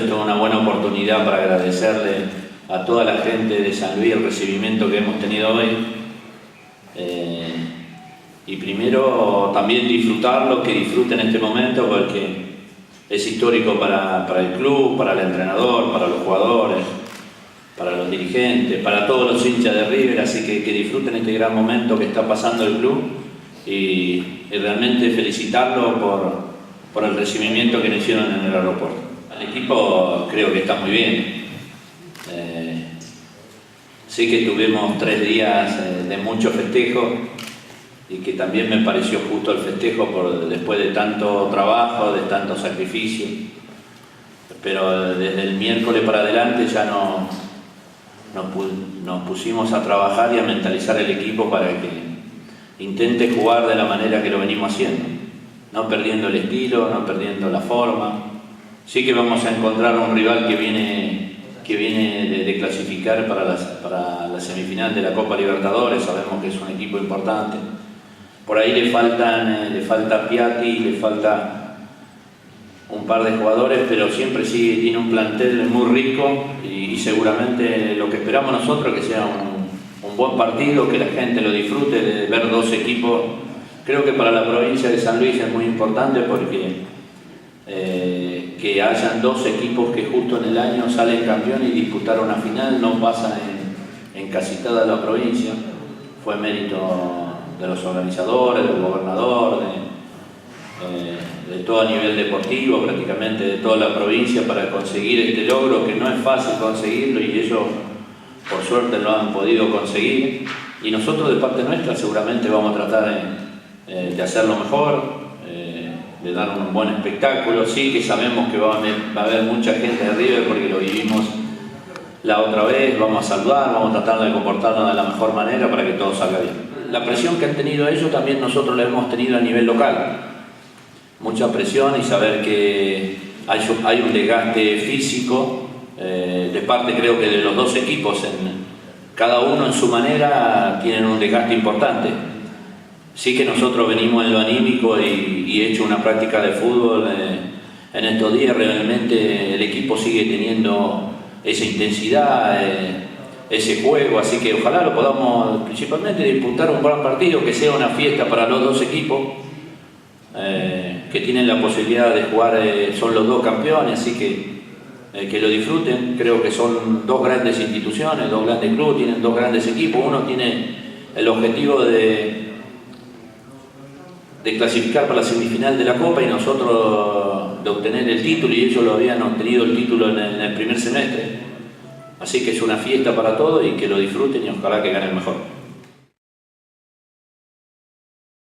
Esto es una buena oportunidad para agradecerle a toda la gente de San Luis el recibimiento que hemos tenido hoy. Y primero también disfrutarlo, que disfruten este momento porque es histórico para el club, para el entrenador, para los jugadores, para los dirigentes, para todos los hinchas de River, así que disfruten este gran momento que está pasando el club y realmente felicitarlo por el recibimiento que le hicieron en el aeropuerto. El equipo creo que está muy bien. Sí que tuvimos 3 días de mucho festejo y que también me pareció justo el festejo después de tanto trabajo, de tanto sacrificio. Pero desde el miércoles para adelante ya nos pusimos a trabajar y a mentalizar el equipo para que intente jugar de la manera que lo venimos haciendo, no perdiendo el estilo, no perdiendo la forma. Sí que vamos a encontrar un rival que viene de clasificar para la semifinal de la Copa Libertadores. Sabemos que es un equipo importante. Por ahí le falta Piatti, le falta un par de jugadores, pero siempre sí tiene un plantel muy rico y seguramente lo que esperamos nosotros es que sea un buen partido, que la gente lo disfrute de ver 2 equipos. Creo que para la provincia de San Luis es muy importante porque que hayan 2 equipos que justo en el año salen campeón y disputar una final, no pasa en casi toda la provincia. Fue mérito de los organizadores, del gobernador, de todo a nivel deportivo, prácticamente de toda la provincia, para conseguir este logro, que no es fácil conseguirlo y ellos por suerte lo han podido conseguir. Y nosotros de parte nuestra seguramente vamos a tratar de hacerlo mejor, de dar un buen espectáculo. Sí que sabemos que va a haber mucha gente de River porque lo vivimos la otra vez, vamos a saludar, vamos a tratar de comportarnos de la mejor manera para que todo salga bien. La presión que han tenido ellos también nosotros la hemos tenido a nivel local, mucha presión y saber que hay un desgaste físico de parte creo que de los 2 equipos, cada uno en su manera tienen un desgaste importante. Sí que nosotros venimos en lo anímico y hecho una práctica de fútbol en estos días, realmente el equipo sigue teniendo esa intensidad, ese juego, así que ojalá lo podamos principalmente disputar un gran partido, que sea una fiesta para los 2 equipos que tienen la posibilidad de jugar, son los 2 campeones, así que lo disfruten. Creo que son 2 grandes instituciones, 2 grandes clubes, tienen 2 grandes equipos. Uno tiene el objetivo de clasificar para la semifinal de la Copa y nosotros de obtener el título, y ellos lo habían obtenido el título en el primer semestre. Así que es una fiesta para todos y que lo disfruten y ojalá que gane el mejor.